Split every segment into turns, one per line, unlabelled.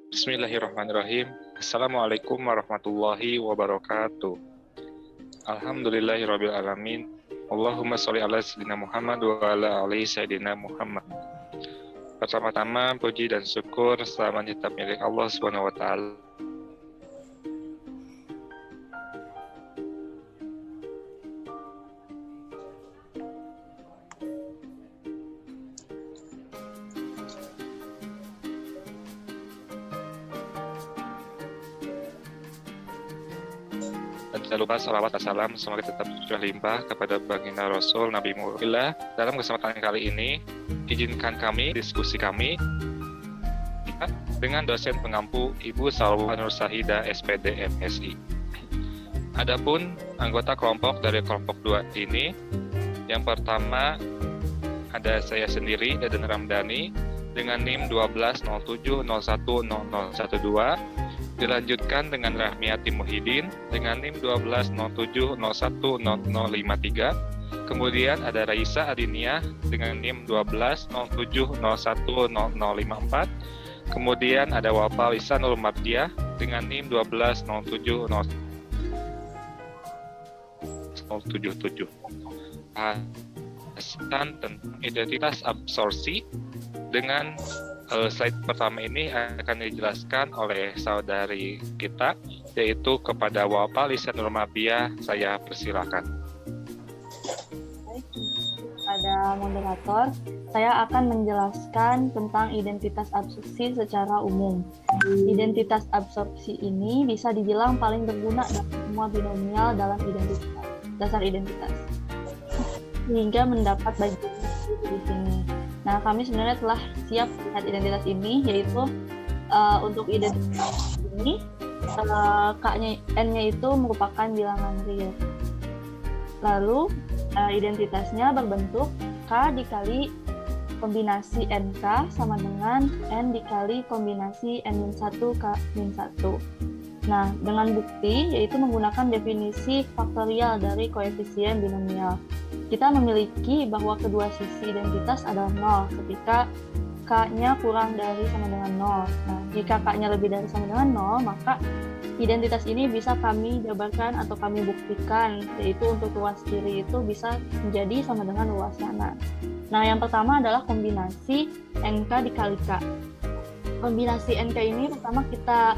Bismillahirrahmanirrahim. Assalamualaikum warahmatullahi wabarakatuh. Alhamdulillahirabbil alamin. Allahumma sholli ala sayyidina Muhammad wa ala ali sayyidina Muhammad. Pertama-tama puji dan syukur selamanya tetap milik Allah Subhanahu wa taala. Dan tidak lupa salawat dan salam semoga tetap terlimpah kepada baginda Rasul Nabi Muhammad. Dalam kesempatan kali ini, izinkan kami diskusi kami dengan dosen pengampu Ibu Salwa Nur Sahida SPD MSI. Adapun anggota kelompok dari kelompok 2 ini, yang pertama ada saya sendiri, Deden Ramdhani, dengan NIM 1207010012. Dilanjutkan dengan Rahmiati Muhyiddin dengan NIM 1207010053. Kemudian ada Raisa Adinia dengan NIM 1207010054. Kemudian ada Wafa Lisanul Mabdiah dengan NIM 12070077. Bahasan tentang identitas absorpsi dengan slide pertama ini akan dijelaskan oleh saudari kita, yaitu kepada Wafa Lisanul Mabdiah. Saya persilakan.
Baik, pada moderator, saya akan menjelaskan tentang identitas absorpsi secara umum. Identitas absorpsi ini bisa dibilang paling berguna dalam semua binomial dalam dasar identitas, sehingga mendapat bagian di sini. Nah, kami sebenarnya telah siap melihat identitas ini, yaitu untuk identitas ini N-nya itu merupakan bilangan real. Lalu identitasnya berbentuk K dikali kombinasi NK sama dengan N dikali kombinasi N-1 K-1. Nah, dengan bukti yaitu menggunakan definisi faktorial dari koefisien binomial. Kita memiliki bahwa kedua sisi identitas adalah 0 ketika K-nya kurang dari sama dengan 0. Nah, jika K-nya lebih dari sama dengan 0, maka identitas ini bisa kami jabarkan atau kami buktikan, yaitu untuk luas kiri itu bisa menjadi sama dengan luas kanan. Nah, yang pertama adalah kombinasi NK dikali K. Kombinasi NK ini pertama kita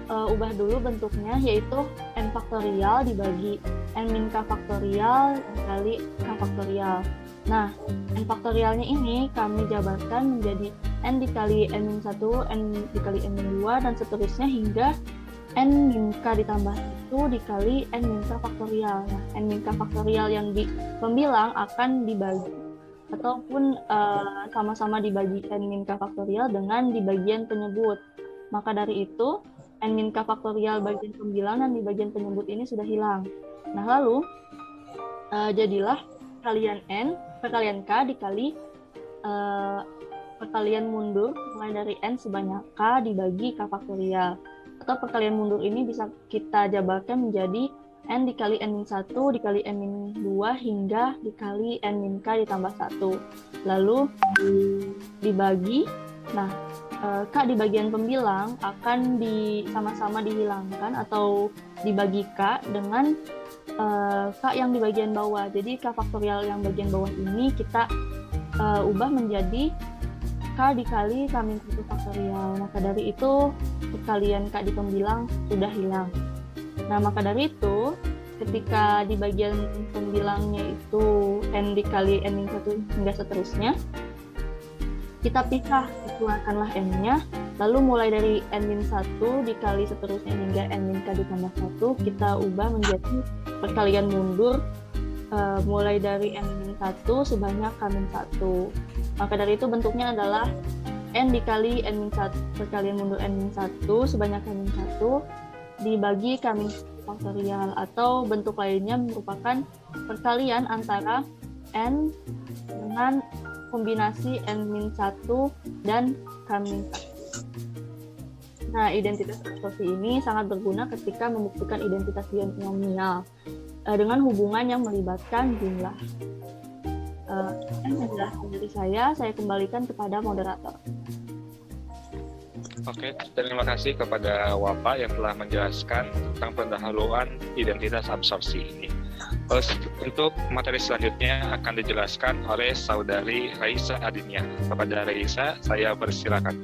ubah dulu bentuknya, yaitu N faktorial dibagi N min K faktorial dikali K faktorial. Nah, N faktorialnya ini kami jabarkan menjadi N dikali N min 1, N dikali N min 2, dan seterusnya hingga N min K ditambah 1 dikali N min K faktorial. Nah, N min K faktorial yang di pembilang akan dibagi ataupun sama-sama dibagi N min K faktorial dengan di bagian penyebut. Maka dari itu, N min K faktorial bagian pembilang dan di bagian penyebut ini sudah hilang. Nah, lalu jadilah perkalian N, perkalian K dikali perkalian mundur mulai dari N sebanyak K dibagi K faktorial. Atau perkalian mundur ini bisa kita jabarkan menjadi N dikali N min 1 dikali N min 2 hingga dikali N min K ditambah 1. Lalu dibagi, nah K di bagian pembilang akan sama-sama dihilangkan atau dibagi K dengan K yang di bagian bawah. Jadi K faktorial yang bagian bawah ini kita ubah menjadi K dikali K min 1 faktorial. Maka dari itu perkalian K di pembilang sudah hilang. Nah, maka dari itu ketika di bagian pembilangnya itu N dikali N min 1 hingga seterusnya, kita pisah, keluarkanlah N-nya, lalu mulai dari N min 1 dikali seterusnya hingga N min K ditambah 1, kita ubah menjadi perkalian mundur mulai dari N min 1 sebanyak K min 1. Maka dari itu bentuknya adalah N dikali N min 1, perkalian mundur N min 1 sebanyak K min 1 dibagi K min faktorial, atau bentuk lainnya merupakan perkalian antara N dengan kombinasi N min 1 dan K min 1. Nah, identitas absorpsi ini sangat berguna ketika membuktikan identitas binomial dengan hubungan yang melibatkan jumlah. Penjelasan dari saya kembalikan kepada moderator.
Oke, terima kasih kepada Wafa yang telah menjelaskan tentang pendahuluan identitas absorpsi ini. Untuk materi selanjutnya akan dijelaskan oleh Saudari Raisa Adinia. Kepada Raisa, saya persilakan.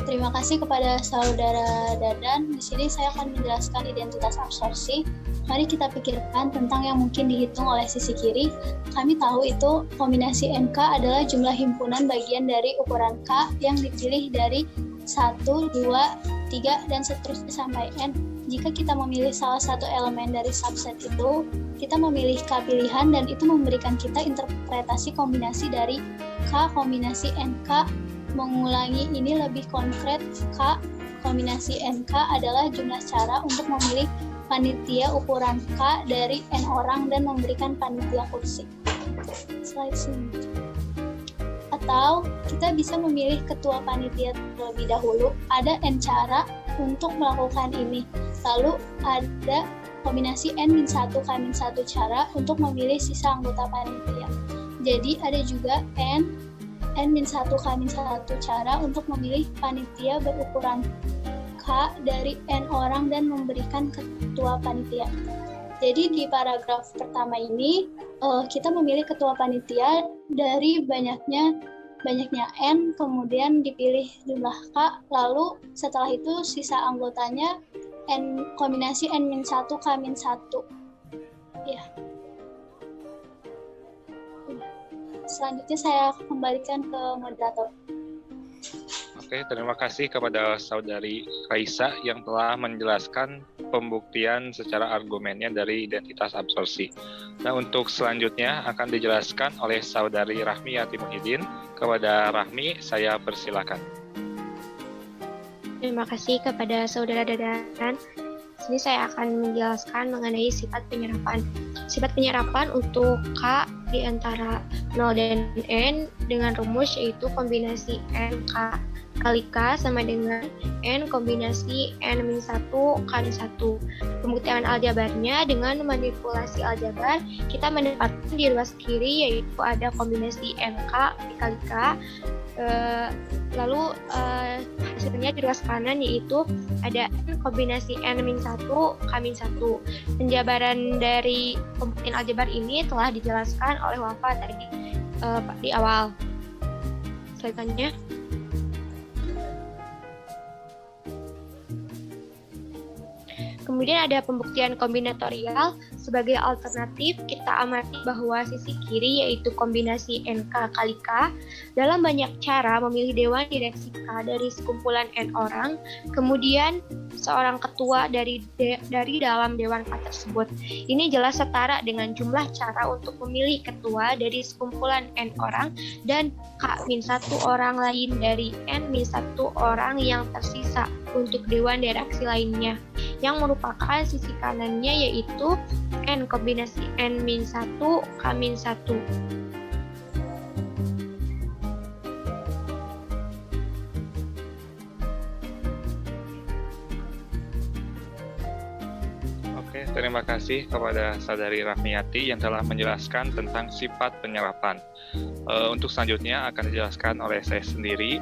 Terima kasih kepada Saudara Dadan. Di sini saya akan menjelaskan identitas absorpsi. Mari kita pikirkan tentang yang mungkin dihitung oleh sisi kiri. Kami tahu itu kombinasi NK adalah jumlah himpunan bagian dari ukuran K yang dipilih dari 1, 2, 3, dan seterusnya sampai N. Jika kita memilih salah satu elemen dari subset itu, kita memilih K pilihan dan itu memberikan kita interpretasi kombinasi dari K kombinasi NK. Mengulangi ini lebih konkret, K kombinasi NK adalah jumlah cara untuk memilih panitia ukuran K dari N orang dan memberikan panitia kursi. Slide selanjutnya. Atau kita bisa memilih ketua panitia terlebih dahulu. Ada N cara untuk melakukan ini. Lalu ada kombinasi N-1 K-1 cara untuk memilih sisa anggota panitia. Jadi ada juga N-1 K-1 cara untuk memilih panitia berukuran K dari N orang dan memberikan ketua panitia. Jadi di paragraf pertama ini kita memilih ketua panitia dari banyaknya N, kemudian dipilih jumlah K, lalu setelah itu sisa anggotanya N kombinasi N-1 K-1. Ya. Selanjutnya saya kembalikan ke moderator.
Oke, terima kasih kepada Saudari Raisa yang telah menjelaskan pembuktian secara argumennya dari identitas absorpsi. Nah, untuk selanjutnya akan dijelaskan oleh Saudari Rahmi Yati Muhyiddin. Kepada Rahmi, saya persilakan.
Terima kasih kepada Saudara Dadan. Sini saya akan menjelaskan mengenai sifat penyerapan. Sifat penyerapan untuk K di antara 0 dan N dengan rumus yaitu kombinasi NK kali K sama dengan N kombinasi N-1 kali 1. Pembuktian aljabarnya dengan manipulasi aljabar, kita mendapatkan di ruas kiri yaitu ada kombinasi NK kali K, lalu hasilnya di ruas kanan yaitu ada N kombinasi N-1 K-1. Penjabaran dari pembuktian aljabar ini telah dijelaskan oleh Wafa tadi di awal. Selanjutnya, kemudian ada pembuktian kombinatorial. Sebagai alternatif, kita amati bahwa sisi kiri yaitu kombinasi NK kali K dalam banyak cara memilih dewan direksi K dari sekumpulan N orang, kemudian seorang ketua dari dalam dewan K tersebut. Ini jelas setara dengan jumlah cara untuk memilih ketua dari sekumpulan N orang dan K-1 orang lain dari N-1 orang yang tersisa untuk dewan direksi lainnya, yang merupakan sisi kanannya yaitu N kombinasi N-1 K-1.
Oke, terima kasih kepada Saudari Rahmiyati yang telah menjelaskan tentang sifat penyerapan. Untuk selanjutnya akan dijelaskan oleh saya sendiri.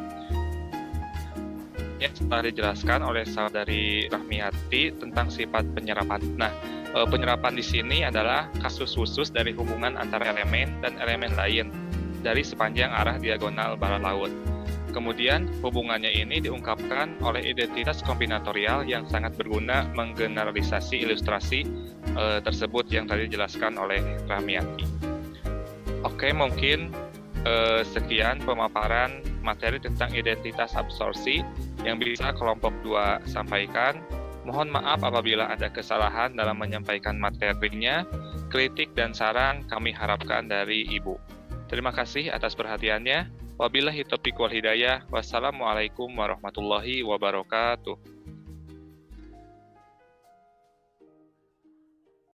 Ya, setelah dijelaskan oleh Saudari Rahmiyati tentang sifat penyerapan. Nah, penyerapan di sini adalah kasus khusus dari hubungan antara elemen dan elemen lain dari sepanjang arah diagonal barat laut. Kemudian, hubungannya ini diungkapkan oleh identitas kombinatorial yang sangat berguna menggeneralisasi ilustrasi tersebut yang tadi dijelaskan oleh Rahmiyati. Oke, mungkin sekian pemaparan materi tentang identitas absorpsi yang bisa kelompok 2 sampaikan. Mohon maaf apabila ada kesalahan dalam menyampaikan materinya. Kritik dan saran kami harapkan dari Ibu. Terima kasih atas perhatiannya. Wabillahi taufiq wal hidayah. Wassalamualaikum warahmatullahi wabarakatuh.